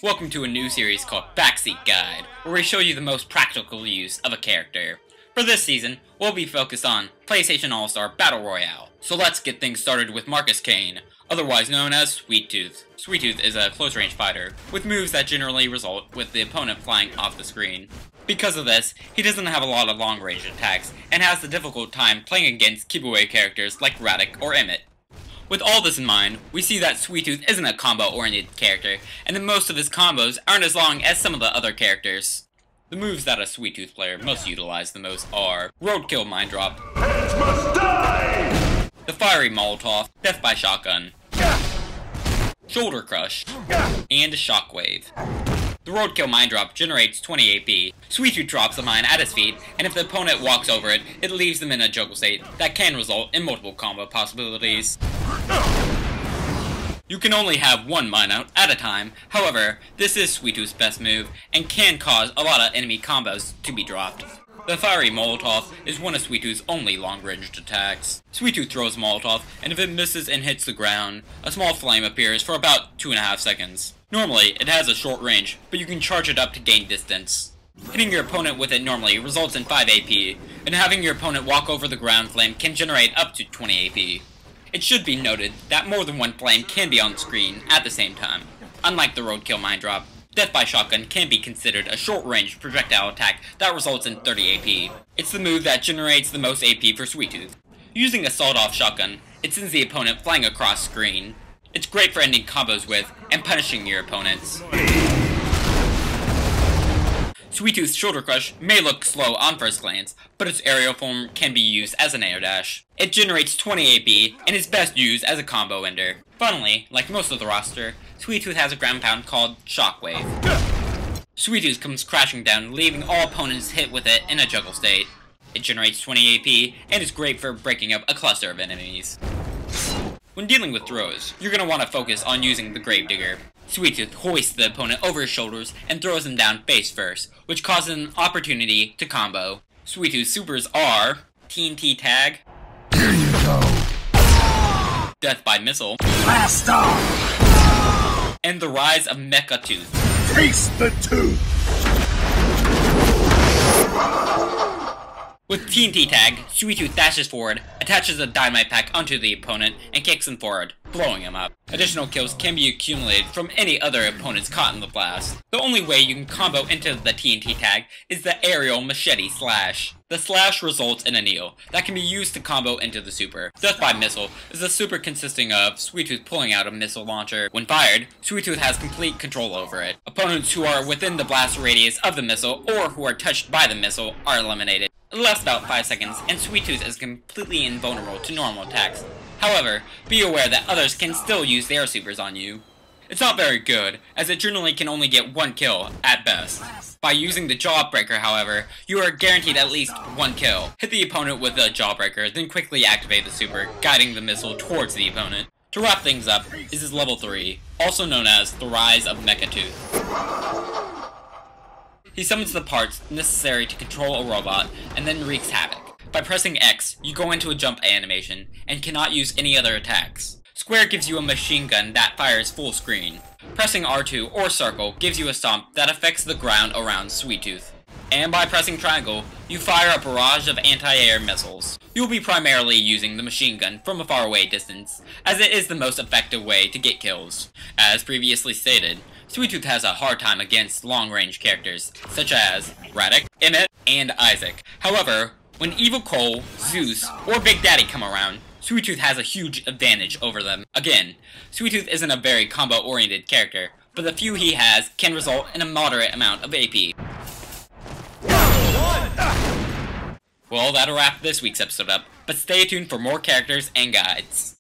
Welcome to a new series called Backseat Guide, where we show you the most practical use of a character. For this season, we'll be focused on PlayStation All-Star Battle Royale. So let's get things started with Marcus Kane, otherwise known as Sweet Tooth. Sweet Tooth is a close-range fighter, with moves that generally result with the opponent flying off the screen. Because of this, he doesn't have a lot of long-range attacks, and has a difficult time playing against keep-away characters like Radic or Emmett. With all this in mind, we see that Sweet Tooth isn't a combo-oriented character, and that most of his combos aren't as long as some of the other characters. The moves that a Sweet Tooth player must utilize the most are Roadkill Mind Drop, Heads must die! the Fiery Molotov, Death by Shotgun, Shoulder Crush, and Shockwave. The Roadkill Mine Drop generates 20 AP. Sweet Tooth drops the mine at his feet, and if the opponent walks over it, it leaves them in a juggle state that can result in multiple combo possibilities. You can only have one mine out at a time, however, this is Sweet Tooth's best move, and can cause a lot of enemy combos to be dropped. The Fiery Molotov is one of Sweet Tooth's only long-ranged attacks. Sweet Tooth throws Molotov, and if it misses and hits the ground, a small flame appears for about 2.5 seconds. Normally, it has a short range, but you can charge it up to gain distance. Hitting your opponent with it normally results in 5 AP, and having your opponent walk over the ground flame can generate up to 20 AP. It should be noted that more than one flame can be on screen at the same time. Unlike the Roadkill Mine Drop, Death by Shotgun can be considered a short-range projectile attack that results in 30 AP. It's the move that generates the most AP for Sweet Tooth. Using a sawed-off shotgun, it sends the opponent flying across screen. It's great for ending combos with, and punishing your opponents. Sweet Tooth's Shoulder Crush may look slow on first glance, but its aerial form can be used as an air dash. It generates 20 AP, and is best used as a combo ender. Finally, like most of the roster, Sweet Tooth has a ground pound called Shockwave. Sweet Tooth comes crashing down, leaving all opponents hit with it in a juggle state. It generates 20 AP, and is great for breaking up a cluster of enemies. When dealing with throws, you're going to want to focus on using the Gravedigger. Sweet Tooth hoists the opponent over his shoulders and throws him down face first, which causes an opportunity to combo. Sweet Tooth's supers are TNT Tag, Here you go! Death by Missile, Blast off! and the Rise of Mecha Tooth. Taste the tooth! With TNT Tag, Sweet Tooth dashes forward, attaches a dynamite pack onto the opponent, and kicks him forward, blowing him up. Additional kills can be accumulated from any other opponents caught in the blast. The only way you can combo into the TNT Tag is the aerial machete slash. The slash results in a kneel that can be used to combo into the super. Death by Missile is a super consisting of Sweet Tooth pulling out a missile launcher. When fired, Sweet Tooth has complete control over it. Opponents who are within the blast radius of the missile or who are touched by the missile are eliminated. It lasts about 5 seconds, and Sweet Tooth is completely invulnerable to normal attacks. However, be aware that others can still use their supers on you. It's not very good, as it generally can only get 1 kill, at best. By using the Jawbreaker, however, you are guaranteed at least 1 kill. Hit the opponent with the Jawbreaker, then quickly activate the super, guiding the missile towards the opponent. To wrap things up, this is level 3, also known as the Rise of Mecha Tooth. He summons the parts necessary to control a robot, and then wreaks havoc. By pressing X, you go into a jump animation, and cannot use any other attacks. Square gives you a machine gun that fires full screen. Pressing R2 or circle gives you a stomp that affects the ground around Sweet Tooth. And by pressing triangle, you fire a barrage of anti-air missiles. You'll be primarily using the machine gun from a faraway distance, as it is the most effective way to get kills. As previously stated, Sweet Tooth has a hard time against long-range characters, such as Radic, Emmett, and Isaac. However, when Evil Cole, Zeus, or Big Daddy come around, Sweet Tooth has a huge advantage over them. Again, Sweet Tooth isn't a very combo-oriented character, but the few he has can result in a moderate amount of AP. Well, that'll wrap this week's episode up, but stay tuned for more characters and guides.